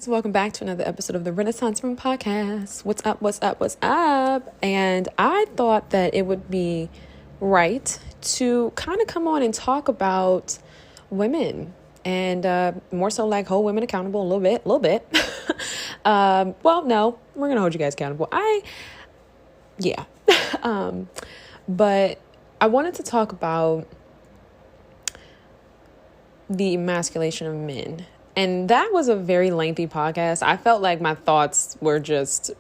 So welcome back to another episode of the Renaissance Room podcast. What's up? What's up? What's up? And I thought that it would be right to kind of come on and talk about women and more so like hold women accountable a little bit. Well, no, we're going to hold you guys accountable. But I wanted to talk about the emasculation of men. And that was a very lengthy podcast. I felt like my thoughts were just,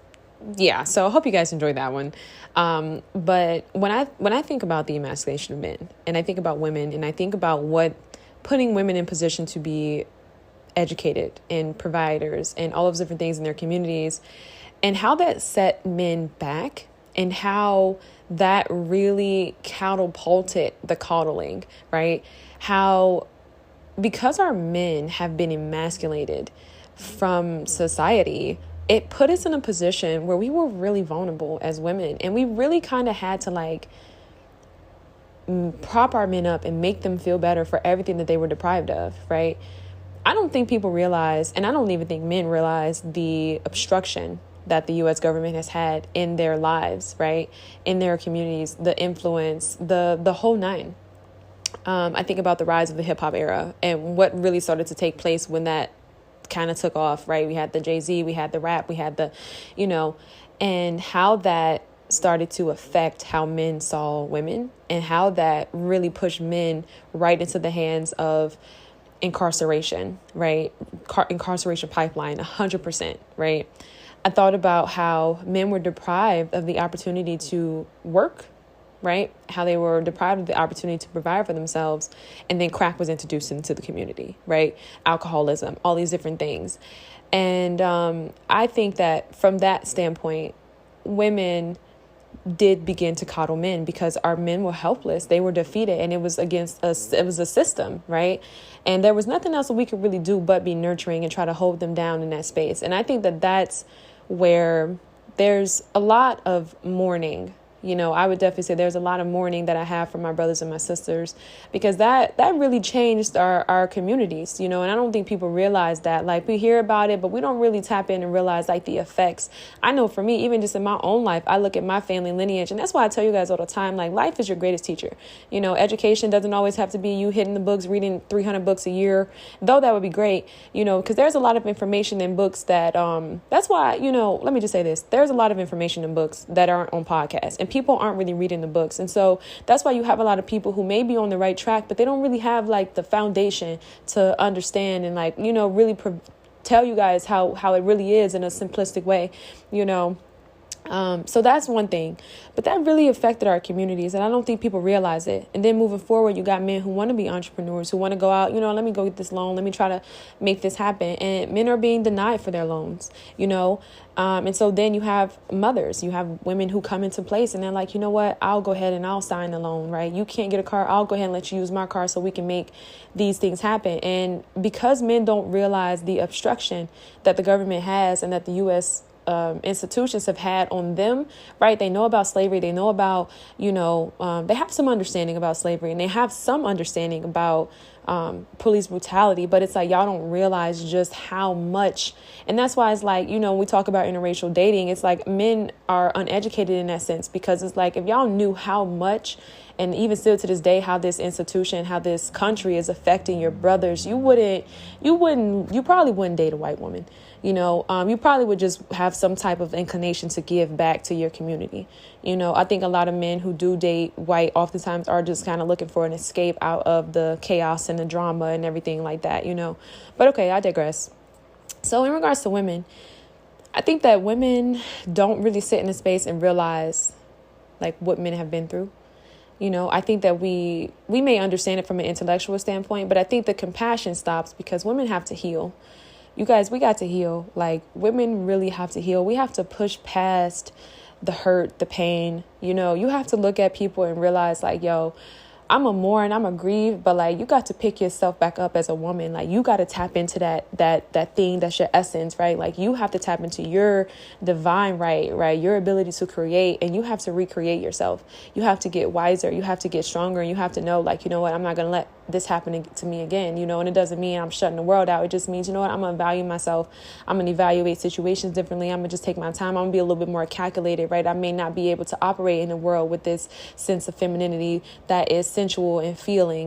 so I hope you guys enjoyed that one. But when I think about the emasculation of men and I think about women and I think about what putting women in position to be educated and providers and all of those different things in their communities and how that set men back and how that really catapulted the coddling, right? How because our men have been emasculated from society, it put us in a position where we were really vulnerable as women. And we really kind of had to prop our men up and make them feel better for everything that they were deprived of, right? I don't think people realize, and I don't even think men realize the obstruction that the U.S. government has had in their lives, right? In their communities, the influence, the whole nine. I think about the rise of the hip hop era and what really started to take place when that kind of took off, right? We had the Jay-Z, we had the rap, we had the, and how that started to affect how men saw women and how that really pushed men right into the hands of incarceration, right? Incarceration pipeline, 100%, right? I thought about how men were deprived of the opportunity to work, right? How they were deprived of the opportunity to provide for themselves. And then crack was introduced into the community, right? Alcoholism, all these different things. And I think that from that standpoint, women did begin to coddle men because our men were helpless. They were defeated and it was against us. It was a system, right? And there was nothing else that we could really do but be nurturing and try to hold them down in that space. And I think that that's where there's a lot of mourning. I would definitely say there's a lot of mourning that I have for my brothers and my sisters because that really changed our communities, and I don't think people realize that. We hear about it, but we don't really tap in and realize the effects. I know for me, even just in my own life, I look at my family lineage, and that's why I tell you guys all the time, life is your greatest teacher. Education doesn't always have to be you hitting the books, reading 300 books a year, though that would be great, because there's a lot of information in books that, that's why, let me just say this, there's a lot of information in books that aren't on podcasts, and people aren't really reading the books. And so that's why you have a lot of people who may be on the right track, but they don't really have the foundation to understand and really tell you guys how it really is in a simplistic way, So that's one thing, but that really affected our communities. And I don't think people realize it. And then moving forward, you got men who want to be entrepreneurs, who want to go out, let me go get this loan. Let me try to make this happen. And men are being denied for their loans, and so then you have mothers, you have women who come into place and they're like, you know what, I'll go ahead and I'll sign the loan, right? You can't get a car. I'll go ahead and let you use my car so we can make these things happen. And because men don't realize the obstruction that the government has and that the U.S. Institutions have had on them, right? They know about slavery. They know about, they have some understanding about slavery and they have some understanding about police brutality, but it's y'all don't realize just how much. And that's why it's when we talk about interracial dating, it's men are uneducated in that sense, because it's if y'all knew how much, and even still to this day, how this institution, how this country is affecting your brothers, you probably wouldn't date a white woman. You probably would just have some type of inclination to give back to your community. I think a lot of men who do date white oftentimes are just kind of looking for an escape out of the chaos and the drama and everything like that, But okay, I digress. So in regards to women, I think that women don't really sit in a space and realize what men have been through. I think that we may understand it from an intellectual standpoint, but I think the compassion stops because women have to heal. You guys, we got to heal. Women really have to heal. We have to push past the hurt, the pain. You have to look at people and realize yo, I'm a mourn, I'm a grieve, but you got to pick yourself back up as a woman. You got to tap into that thing that's your essence, right? You have to tap into your divine right? Your ability to create, and you have to recreate yourself. You have to get wiser, you have to get stronger, and you have to know, you know what, I'm not going to let this happening to me again, and it doesn't mean I'm shutting the world out. It just means, I'm going to value myself. I'm going to evaluate situations differently. I'm going to just take my time. I'm going to be a little bit more calculated, right? I may not be able to operate in the world with this sense of femininity that is sensual and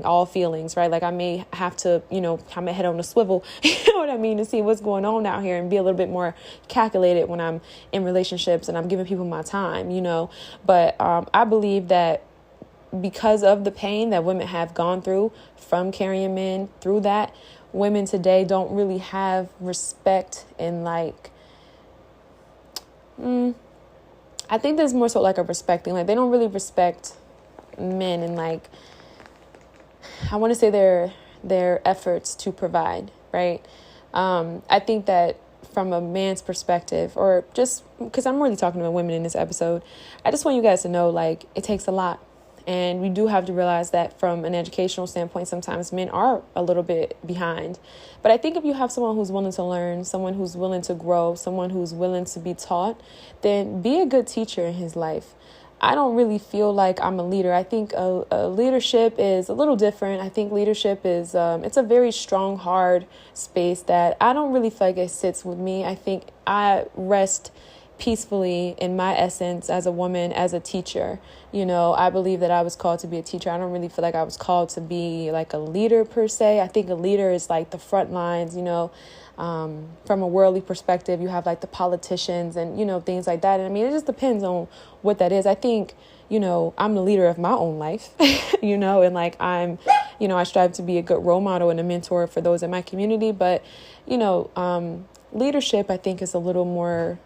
all feelings, right? Like I may have to, have my head on a swivel, you know what I mean, to see what's going on out here and be a little bit more calculated when I'm in relationships and I'm giving people my time, But I believe that because of the pain that women have gone through from carrying men through that, women today don't really have respect and I think there's more so like a respecting, like they don't really respect men and I want to say their efforts to provide, right? I think that from a man's perspective, or just because I'm really talking about women in this episode, I just want you guys to know, it takes a lot. And we do have to realize that from an educational standpoint, sometimes men are a little bit behind. But I think if you have someone who's willing to learn, someone who's willing to grow, someone who's willing to be taught, then be a good teacher in his life. I don't really feel like I'm a leader. I think a leadership is a little different. I think leadership is, it's a very strong, hard space that I don't really feel like it sits with me. I think I rest peacefully in my essence as a woman, as a teacher. I believe that I was called to be a teacher. I don't really feel like I was called to be like a leader per se. I think a leader is like the front lines, from a worldly perspective. You have like the politicians and, things like that. And I mean, it just depends on what that is. I think, I'm the leader of my own life, and I'm, I strive to be a good role model and a mentor for those in my community. But, leadership, I think, is a little more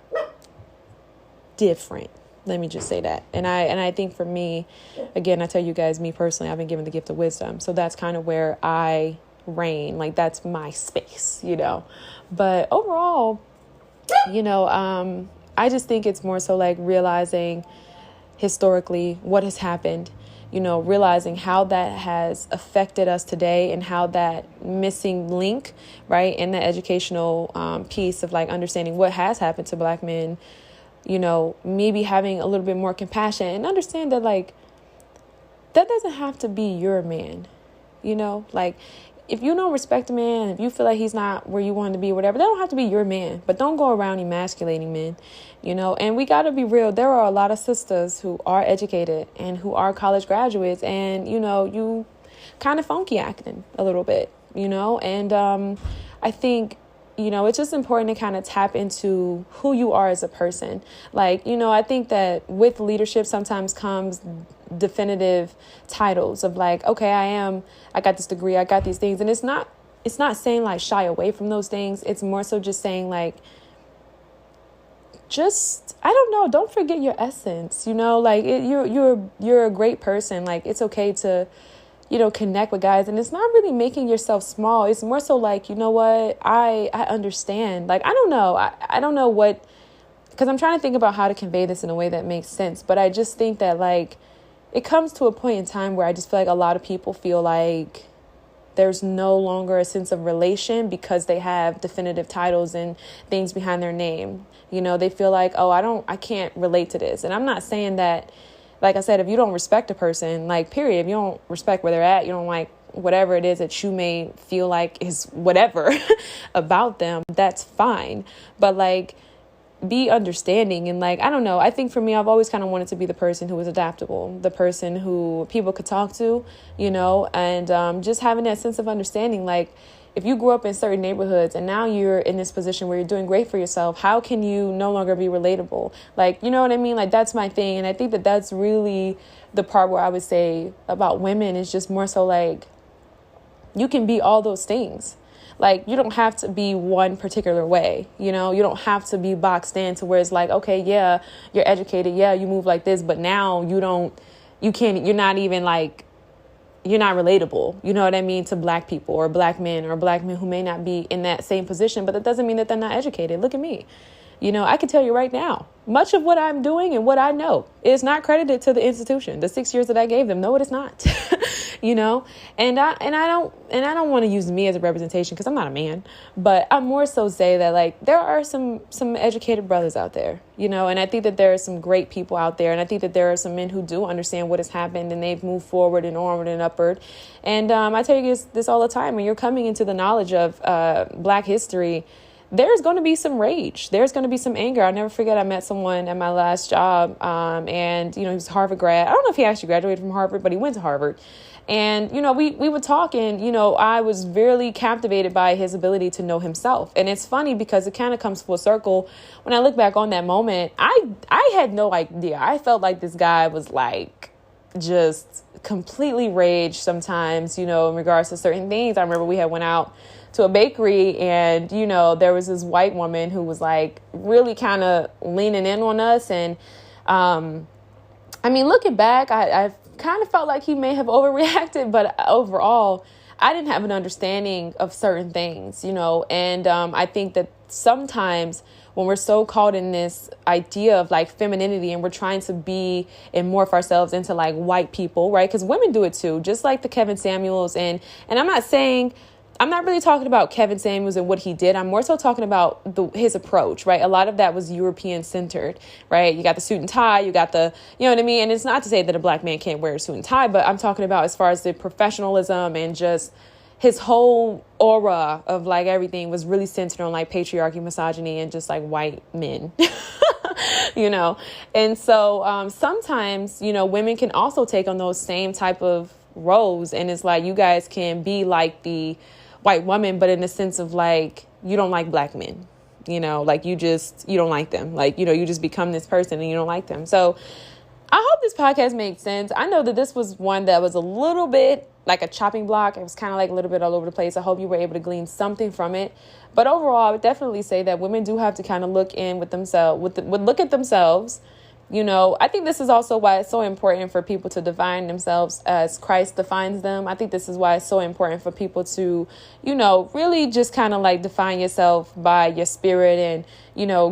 different. Let me just say that. And I think for me, again, I tell you guys, me personally, I've been given the gift of wisdom. So that's kind of where I reign. Like that's my space, But overall, I just think it's more so like realizing historically what has happened, realizing how that has affected us today and how that missing link, right, in the educational piece of like understanding what has happened to Black men, maybe having a little bit more compassion and understand that like that doesn't have to be your man, like if you don't respect a man, if you feel like he's not where you want him to be, whatever, that don't have to be your man. But don't go around emasculating men, and we got to be real. There are a lot of sisters who are educated and who are college graduates and, you kind of funky acting a little bit, and I think it's just important to kind of tap into who you are as a person. Like, I think that with leadership sometimes comes definitive titles of like, okay, I got this degree, I got these things. And it's not saying like shy away from those things. It's more so just saying like, I don't know, don't forget your essence, like you're a great person. Like it's okay to, connect with guys. And it's not really making yourself small. It's more so like, what? I understand. Like, I don't know. I don't know what, because I'm trying to think about how to convey this in a way that makes sense. But I just think that like, it comes to a point in time where I just feel like a lot of people feel like there's no longer a sense of relation because they have definitive titles and things behind their name. They feel like, oh, I can't relate to this. And I'm not saying that, like I said, if you don't respect a person, like, period, if you don't respect where they're at, you don't like whatever it is that you may feel like is whatever about them, that's fine. But like, be understanding. And like, I don't know, I think for me, I've always kind of wanted to be the person who was adaptable, the person who people could talk to, and just having that sense of understanding. Like, if you grew up in certain neighborhoods and now you're in this position where you're doing great for yourself, how can you no longer be relatable? Like, you know what I mean? Like, that's my thing. And I think that that's really the part where I would say about women is just more so like, you can be all those things. Like, you don't have to be one particular way, you don't have to be boxed in to where it's like, okay, yeah, you're educated. Yeah, you move like this, but now you're not even like, you're not relatable, you know what I mean, to Black people or Black men who may not be in that same position, but that doesn't mean that they're not educated. Look at me. I can tell you right now, much of what I'm doing and what I know is not credited to the institution. The 6 years that I gave them, no, it is not. And I don't want to use me as a representation because I'm not a man, but I more so say that like there are some educated brothers out there, and I think that there are some great people out there, and I think that there are some men who do understand what has happened and they've moved forward and onward and upward. And I tell you this all the time: when you're coming into the knowledge of Black history, there's going to be some rage. There's going to be some anger. I'll never forget, I met someone at my last job, and, he was a Harvard grad. I don't know if he actually graduated from Harvard, but he went to Harvard. And, we would talk, and, I was really captivated by his ability to know himself. And it's funny because it kind of comes full circle. When I look back on that moment, I had no idea. I felt like this guy was like just completely raged sometimes, in regards to certain things. I remember we had went out to a bakery and, there was this white woman who was like really kind of leaning in on us. And, looking back, I kind of felt like he may have overreacted, but overall, I didn't have an understanding of certain things, and I think that sometimes when we're so caught in this idea of like femininity and we're trying to be and morph ourselves into like white people, right? Because women do it too, just like the Kevin Samuels. And I'm not really talking about Kevin Samuels and what he did. I'm more so talking about his approach, right? A lot of that was European centered, right? You got the suit and tie, you got the, you know what I mean? And it's not to say that a Black man can't wear a suit and tie, but I'm talking about as far as the professionalism and just his whole aura of like everything was really centered on like patriarchy, misogyny, and just like white men, And so sometimes, women can also take on those same type of roles. And it's like, you guys can be like the white woman, but in the sense of like, you don't like Black men, like you don't like them. Like, you just become this person and you don't like them. So I hope this podcast makes sense. I know that this was one that was a little bit like a chopping block. It was kind of like a little bit all over the place. I hope you were able to glean something from it. But overall, I would definitely say that women do have to kind of look in with themselves, look at themselves. I think this is also why it's so important for people to define themselves as Christ defines them. I think this is why it's so important for people to, really just kind of like define yourself by your spirit and,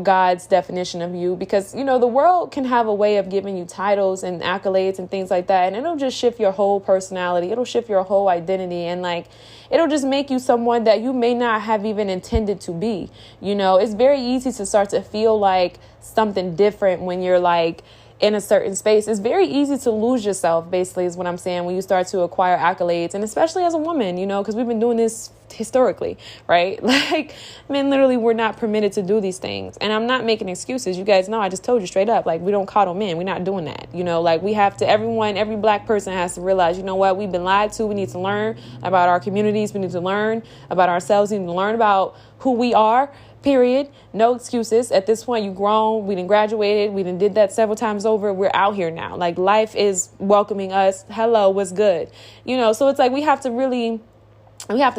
God's definition of you. Because, the world can have a way of giving you titles and accolades and things like that. And it'll just shift your whole personality. It'll shift your whole identity. And like, it'll just make you someone that you may not have even intended to be. It's very easy to start to feel like something different when you're like in a certain space. It's very easy to lose yourself, basically, is what I'm saying, when you start to acquire accolades. And especially as a woman, because we've been doing this historically, right? Like, men literally were not permitted to do these things. And I'm not making excuses. You guys know, I just told you straight up, like, we don't coddle men. We're not doing that. Like, we have to, every Black person has to realize, what? We've been lied to. We need to learn about our communities. We need to learn about ourselves. We need to learn about who we are. Period. No excuses. At this point, you grown. We done graduated. We done did that several times over. We're out here now. Like, life is welcoming us. Hello, what's good? So it's like we have to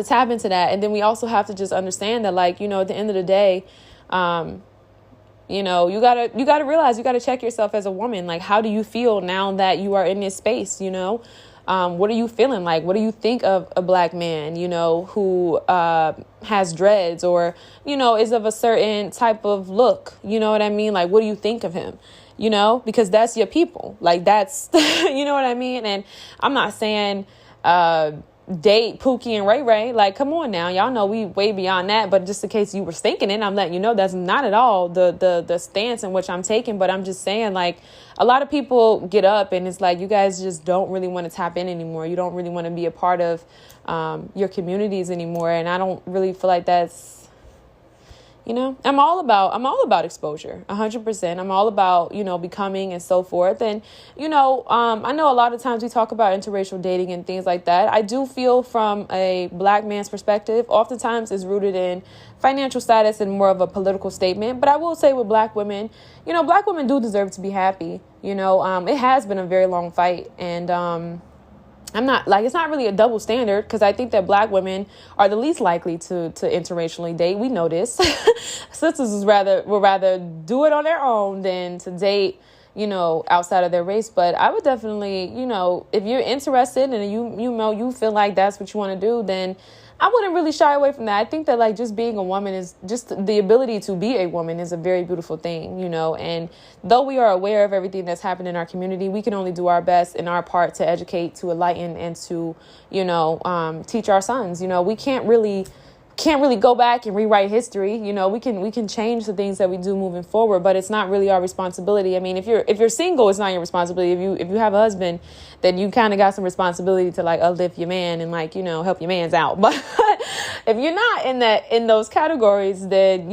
tap into that. And then we also have to just understand that, like, at the end of the day, you gotta realize, you gotta check yourself as a woman. Like, how do you feel now that you are in this space? What are you feeling like? What do you think of a Black man, who has dreads or, is of a certain type of look? You know what I mean? Like, what do you think of him? Because that's your people. Like, that's, you know what I mean? And I'm not saying date Pookie and Ray Ray. Like, come on now. Y'all know we way beyond that. But just in case you were thinking it, I'm letting you know that's not at all the stance in which I'm taking. But I'm just saying, like, a lot of people get up and it's like, you guys just don't really want to tap in anymore. You don't really want to be a part of your communities anymore. And I don't really feel like that's, I'm all about exposure, 100%. I'm all about, becoming and so forth. And, I know a lot of times we talk about interracial dating and things like that. I do feel from a Black man's perspective, oftentimes is rooted in financial status and more of a political statement. But I will say with Black women, Black women do deserve to be happy. It has been a very long fight. And, I'm not like, it's not really a double standard, because I think that Black women are the least likely to interracially date. We know this. Sisters would rather do it on their own than to date, outside of their race. But I would definitely, if you're interested and you feel like that's what you want to do, then I wouldn't really shy away from that. I think that like just being a woman is just the ability to be a woman is a very beautiful thing, and though we are aware of everything that's happened in our community, we can only do our best in our part to educate, to enlighten, and to, teach our sons. We can't really go back and rewrite history. We can change the things that we do moving forward, but it's not really our responsibility. I mean, if you're single, it's not your responsibility. If you have a husband, then you kind of got some responsibility to like uplift your man and like, help your mans out. But if you're not in those categories, then,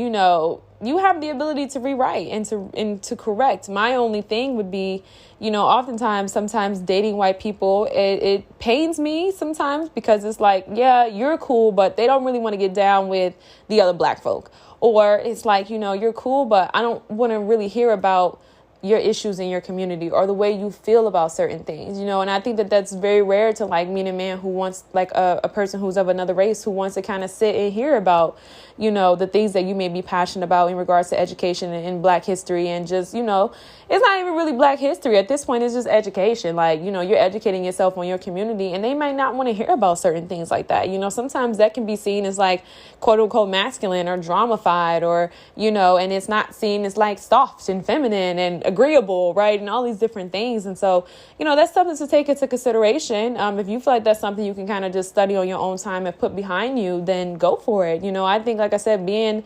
you have the ability to rewrite and to correct. My only thing would be, sometimes dating white people, it pains me sometimes because it's like, yeah, you're cool, but they don't really want to get down with the other black folk. Or it's like, you're cool, but I don't want to really hear about your issues in your community or the way you feel about certain things, and I think that that's very rare to like meet a man who wants like a person who's of another race who wants to kind of sit and hear about, the things that you may be passionate about in regards to education and Black history and just, it's not even really Black history at this point. It's just education. Like, you're educating yourself on your community and they might not want to hear about certain things like that. Sometimes that can be seen as like quote unquote masculine or dramified or, and it's not seen as like soft and feminine and agreeable, right? And all these different things. And so, that's something to take into consideration. If you feel like that's something you can kind of just study on your own time and put behind you, then go for it. I think, like I said, being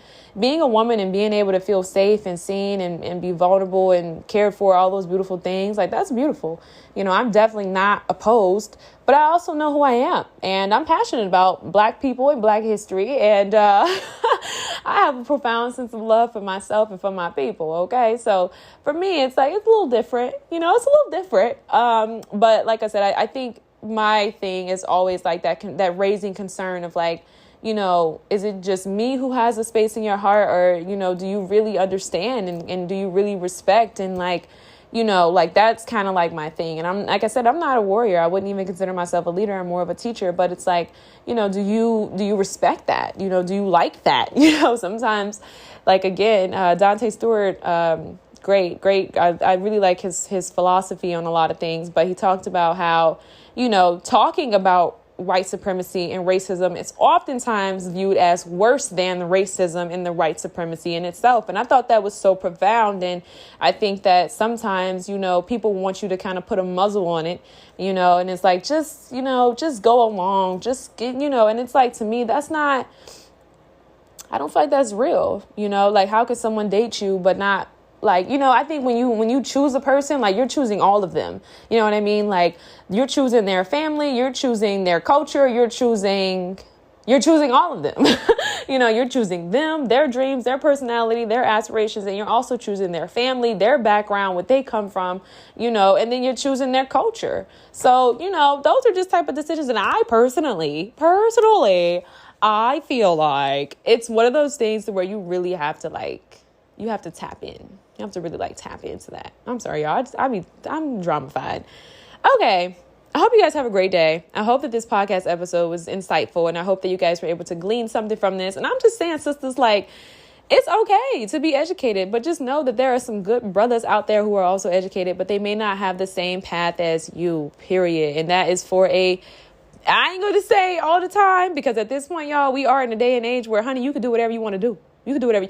a woman and being able to feel safe and seen and be vulnerable and cared for, all those beautiful things, like that's beautiful. I'm definitely not opposed, but I also know who I am and I'm passionate about Black people and Black history. And I have a profound sense of love for myself and for my people. Okay. So for me, it's like, it's a little different, it's a little different. But like I said, I think my thing is always like that raising concern of like, is it just me who has a space in your heart or, do you really understand and do you really respect and like, like that's kind of like my thing. And I'm, like I said, I'm not a warrior. I wouldn't even consider myself a leader. I'm more of a teacher, but it's like, do you respect that? Do you like that? Sometimes like, again, Dante Stewart, great. I really like his philosophy on a lot of things, but he talked about how, talking about white supremacy and racism is oftentimes viewed as worse than the racism and the white supremacy in itself. And I thought that was so profound. And I think that sometimes, people want you to kind of put a muzzle on it, and it's like, just go along, just get, and it's like, to me, that's not, I don't feel like that's real, like how could someone date you, but not like, I think when you choose a person, like you're choosing all of them, you know what I mean? Like you're choosing their family, you're choosing their culture, you're choosing all of them, you're choosing them, their dreams, their personality, their aspirations, and you're also choosing their family, their background, what they come from, and then you're choosing their culture. So, those are just type of decisions. And I personally, I feel like it's one of those things where you really have to you have to tap in. You have to really tap into that. I'm sorry, y'all. I'm dramified. Okay. I hope you guys have a great day. I hope that this podcast episode was insightful and I hope that you guys were able to glean something from this. And I'm just saying, sisters, it's okay to be educated, but just know that there are some good brothers out there who are also educated, but they may not have the same path as you, period. And that is I ain't going to say all the time, because at this point, y'all, we are in a day and age where, honey, you can do whatever you want to do. You can do whatever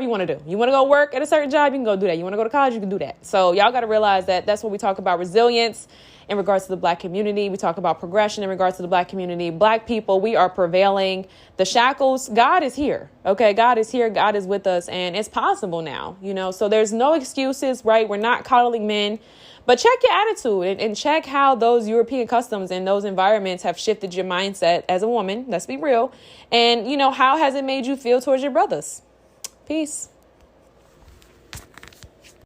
you want to do. You want to go work at a certain job, you can go do that. You want to go to college, you can do that. So y'all got to realize that that's what we talk about, resilience in regards to the Black community. We talk about progression in regards to the Black community. Black people, we are prevailing. The shackles, God is here. Okay, God is here. God is with us. And it's possible now, so there's no excuses, right? We're not coddling men. But check your attitude and check how those European customs and those environments have shifted your mindset as a woman. Let's be real. And, how has it made you feel towards your brothers? Peace.